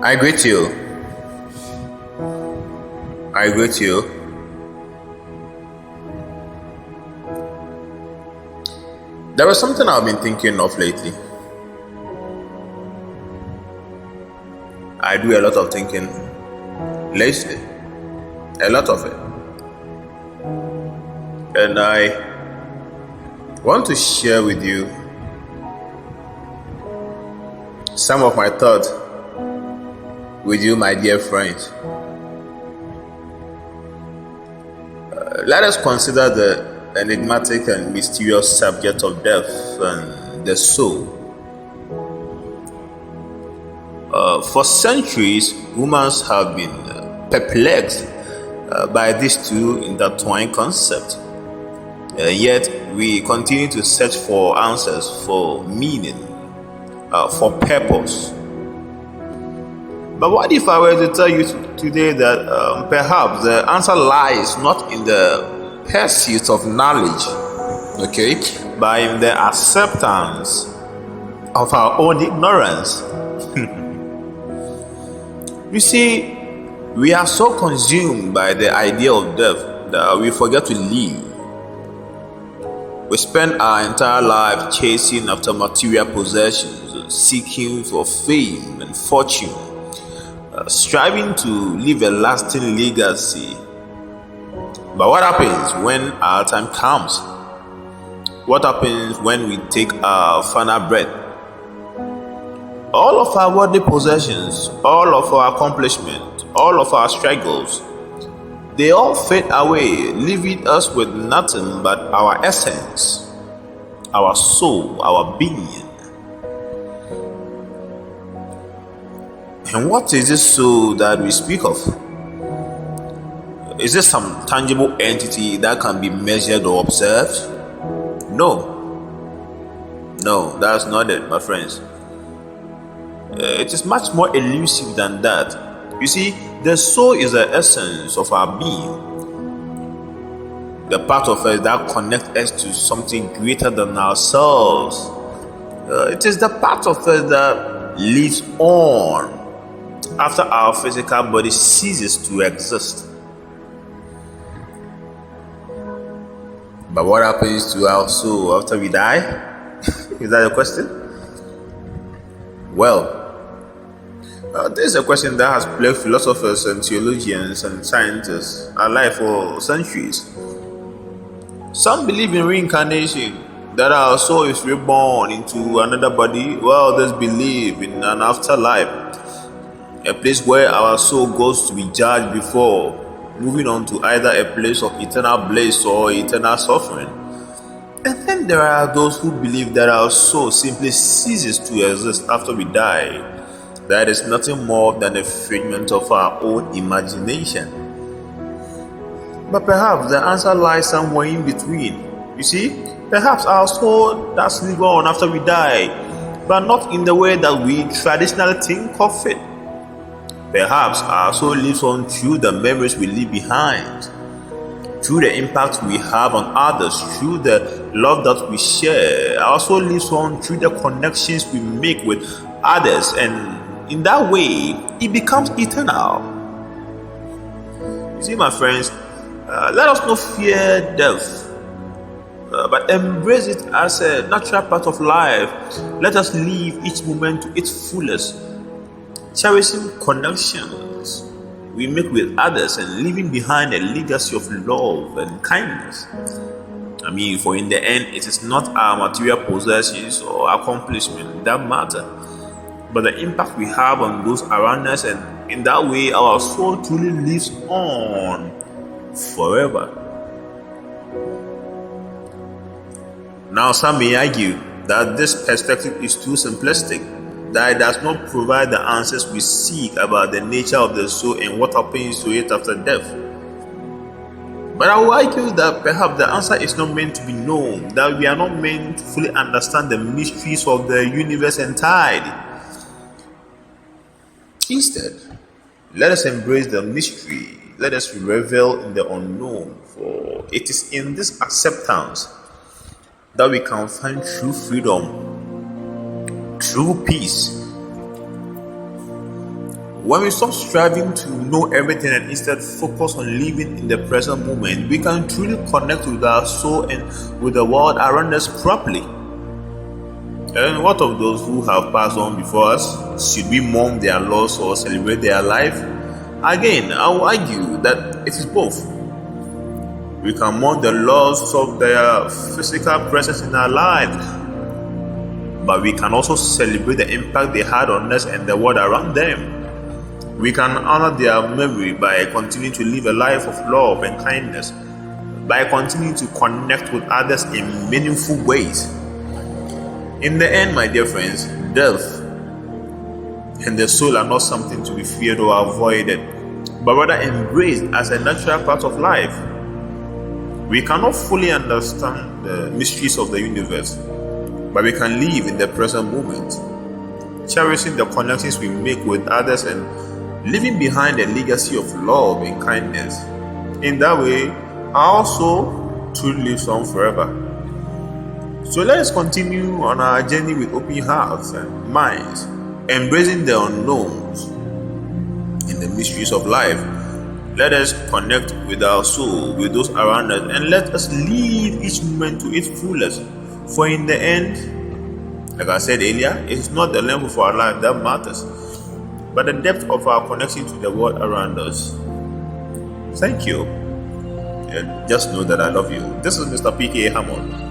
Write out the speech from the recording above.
I greet you. I greet you. There was something I've been thinking of lately. I do a lot of thinking lately, a lot of it. And I want to share with you some of my thoughts with you, my dear friends. Let us consider the enigmatic and mysterious subject of death and the soul. For centuries, humans have been perplexed by these two intertwined concepts. Yet, we continue to search for answers, for meaning, for purpose. But what if I were to tell you today that perhaps the answer lies not in the pursuit of knowledge, okay, but in the acceptance of our own ignorance? You see, we are so consumed by the idea of death that we forget to live. We spend our entire life chasing after material possessions, seeking for fame and fortune, striving to leave a lasting legacy. But what happens when our time comes? What happens when we take our final breath? All of our worldly possessions, all of our accomplishments, all of our struggles, they all fade away, leaving us with nothing but our essence, our soul, our being. And what is this soul that we speak of? Is this some tangible entity that can be measured or observed? No, that's not it, my friends. It is much more elusive than that. You see, the soul is the essence of our being, the part of us that connects us to something greater than ourselves. It is the part of us that lives on after our physical body ceases to exist. But what happens to our soul after we die? Is that a question? Well, this is a question that has plagued philosophers and theologians and scientists alike for centuries. Some believe in reincarnation, that our soul is reborn into another body, while others believe in an afterlife, a place where our soul goes to be judged before moving on to either a place of eternal bliss or eternal suffering. And then there are those who believe that our soul simply ceases to exist after we die. That is nothing more than a figment of our own imagination. But perhaps the answer lies somewhere in between. You see, perhaps our soul does live on after we die, but not in the way that we traditionally think of it. Perhaps our soul lives on through the memories we leave behind, through the impact we have on others, through the love that we share. Our soul lives on through the connections we make with others, and in that way, it becomes eternal. You see, my friends, let us not fear death, but embrace it as a natural part of life. Let us live each moment to its fullest, cherishing connections we make with others and leaving behind a legacy of love and kindness. For in the end, it is not our material possessions or accomplishments that matter, but the impact we have on those around us, and in that way, our soul truly lives on forever. Now, some may argue that this perspective is too simplistic, that it does not provide the answers we seek about the nature of the soul and what happens to it after death. But I will argue that perhaps the answer is not meant to be known, that we are not meant to fully understand the mysteries of the universe entirely. Instead, let us embrace the mystery. Let us revel in the unknown, for it is in this acceptance that we can find true freedom, true peace, When we stop striving to know everything and instead focus on living in the present moment, we can truly connect with our soul and with the world around us properly. And what of those who have passed on before us? Should we mourn their loss or celebrate their life? Again, I will argue that it is both. We can mourn the loss of their physical presence in our lives, but we can also celebrate the impact they had on us and the world around them. We can honor their memory by continuing to live a life of love and kindness, by continuing to connect with others in meaningful ways. In the end, my dear friends, death and the soul are not something to be feared or avoided, but rather embraced as a natural part of life. We cannot fully understand the mysteries of the universe, but we can live in the present moment, cherishing the connections we make with others and leaving behind a legacy of love and kindness. In that way, our soul truly lives on forever. So let us continue on our journey with open hearts and minds, embracing the unknowns in the mysteries of life. Let us connect with our soul, with those around us, and let us live each moment to its fullest. For in the end, like I said earlier, it is not the length of our life that matters, but the depth of our connection to the world around us. Thank you, and just know that I love you. This is Mr. PK Hammond.